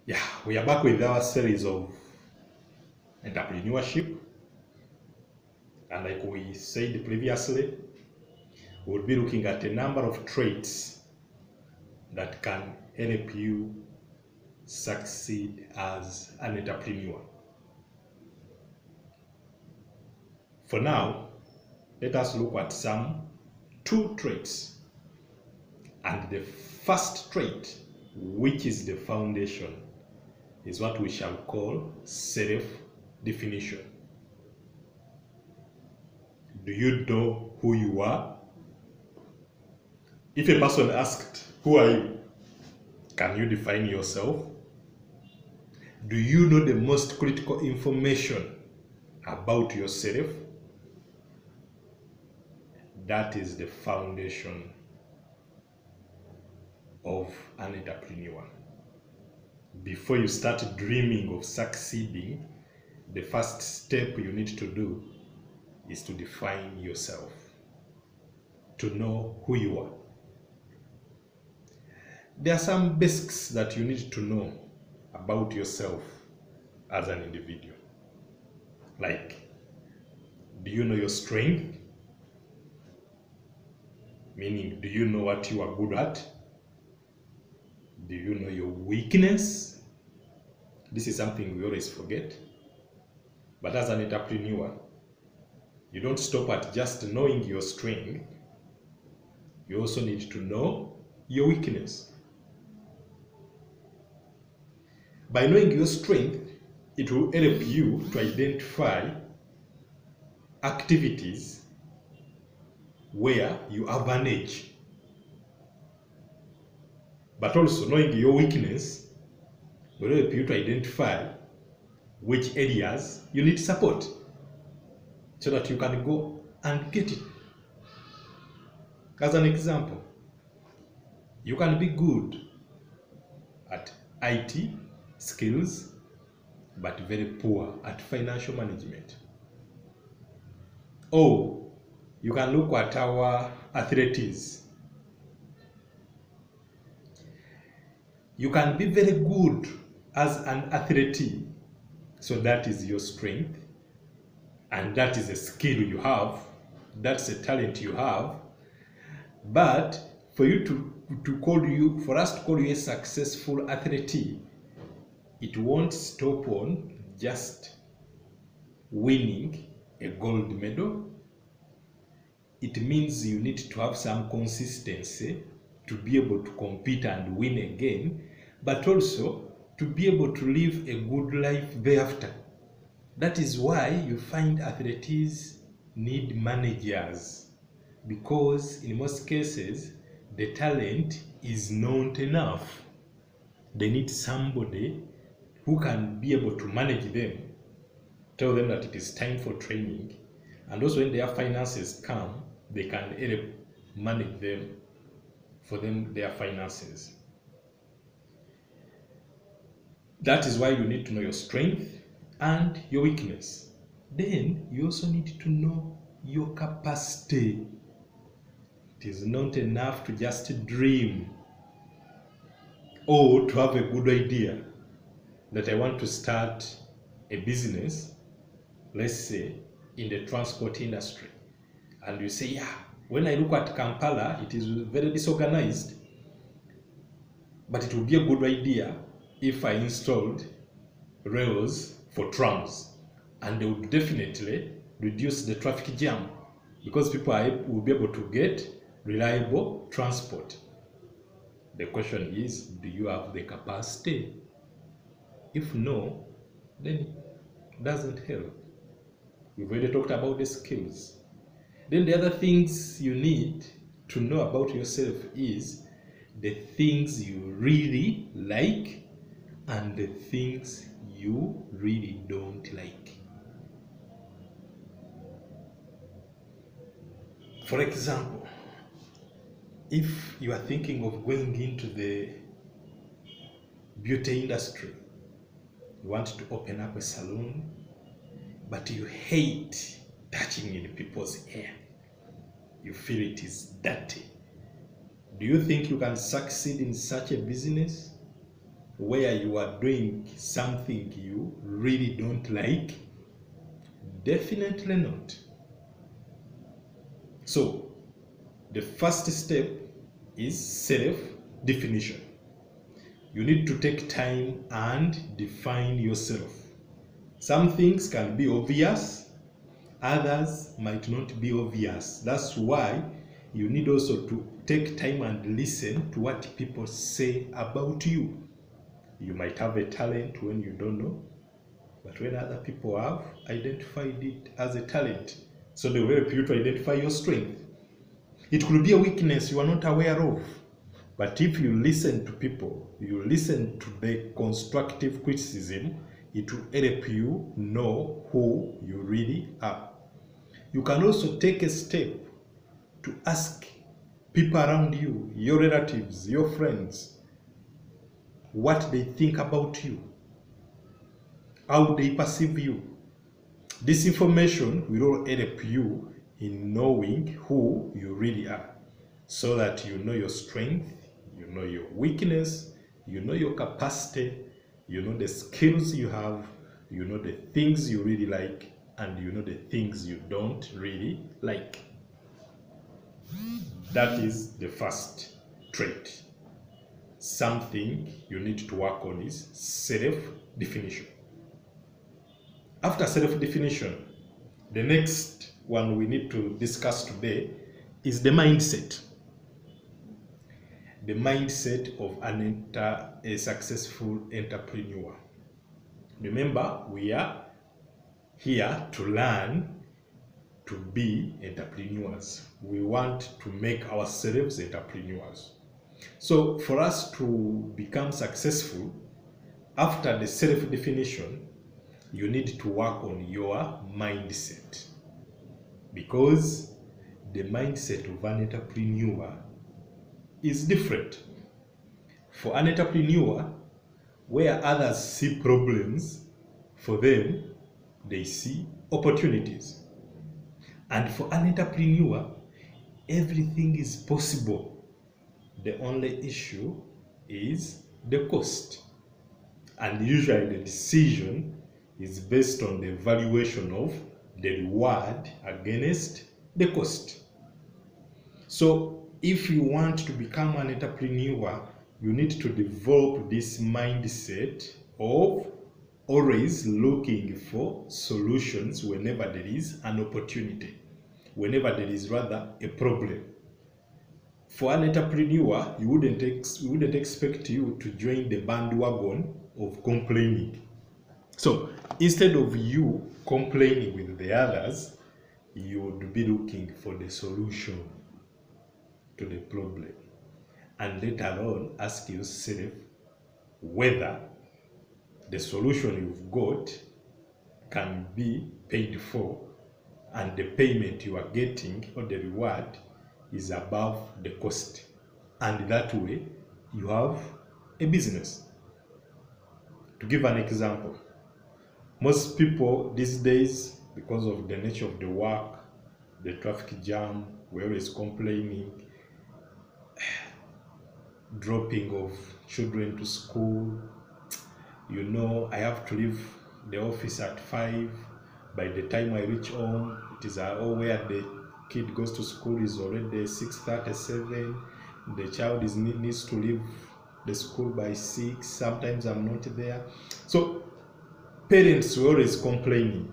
Yeah, we are back with our series of entrepreneurship, and like we said previously, we'll be looking at a number of traits that can help you succeed as an entrepreneur. For now, let us look at some two traits. And the first trait, which is the foundation, is what we shall call self-definition. Do you know who you are? If a person asked, who are you? Can you define yourself? Do you know the most critical information about yourself? That is the foundation of an entrepreneur. Before you start dreaming of succeeding, the first step you need to do is to define yourself, to know who you are. There are some basics that you need to know about yourself as an individual. Like, do you know your strength? Meaning, do you know what you are good at? Do you know your weakness? This is something we always forget. But as an entrepreneur, you don't stop at just knowing your strength. You also need to know your weakness. By knowing your strength, it will help you to identify activities where you have an edge. But also knowing your weakness will help you to identify which areas you need support so that you can go and get it. As an example, you can be good at IT skills, but very poor at financial management. Or you can look at our athletics. You can be very good as an athlete, so that is your strength, and that is a skill you have, that's a talent you have. But for you for us to call you a successful athlete, it won't stop on just winning a gold medal. It means you need to have some consistency to be able to compete and win again, but also to be able to live a good life thereafter. That is why you find athletes need managers, because in most cases, the talent is not enough. They need somebody who can be able to manage them, tell them that it is time for training, and also when their finances come, they can help manage them, for them, their finances. That is why you need to know your strength and your weakness. Then you also need to know your capacity. It is not enough to just dream or to have a good idea that I want to start a business, let's say in the transport industry. And you say, yeah, when I look at Kampala, it is very disorganized, but it would be a good idea if I installed rails for trams, and they would definitely reduce the traffic jam because people will be able to get reliable transport. The question is, do you have the capacity? If no, then it doesn't help. We've already talked about the skills. Then the other things you need to know about yourself is the things you really like and the things you really don't like. For example, if you are thinking of going into the beauty industry, you want to open up a salon, but you hate touching in people's hair. You feel it is dirty. Do you think you can succeed in such a business? where you are doing something you really don't like? Definitely not. So the first step is self-definition. You need to take time and define yourself. Some things can be obvious, others might not be obvious. That's why you need also to take time and listen to what people say about you. You might have a talent when you don't know, but when other people have identified it as a talent, so they will help you to identify your strength. It could be a weakness you are not aware of, but if you listen to people, you listen to the constructive criticism, it will help you know who you really are. You can also take a step to ask people around you, your relatives, your friends, what they think about you, how they perceive you. This information will all help you in knowing who you really are, so that you know your strength, you know your weakness, you know your capacity, you know the skills you have, you know the things you really like, and you know the things you don't really like. That is the first trait. Something you need to work on is self-definition. After self-definition, the next one we need to discuss today is the mindset. The mindset of a successful entrepreneur. Remember, we are here to learn to be entrepreneurs. We want to make ourselves entrepreneurs. So for us to become successful, after the self-definition, you need to work on your mindset, because the mindset of an entrepreneur is different. For an entrepreneur, where others see problems, for them, they see opportunities. And for an entrepreneur, everything is possible. The only issue is the cost. And usually the decision is based on the evaluation of the reward against the cost. So if you want to become an entrepreneur, you need to develop this mindset of always looking for solutions whenever there is an opportunity, whenever there is rather a problem. For an entrepreneur, we wouldn't expect you to join the bandwagon of complaining. So instead of you complaining with the others, you would be looking for the solution to the problem, and let alone ask yourself whether the solution you've got can be paid for, and the payment you are getting or the reward is above the cost, and that way you have a business. To give an example, most people these days, because of the nature of the work, the traffic jam, we're always complaining, dropping of children to school. You know, I have to leave the office at 5. By the time I reach home, it is where the kid goes to school is already 6:37. The child needs to leave the school by 6. Sometimes I'm not there. So parents were always complaining.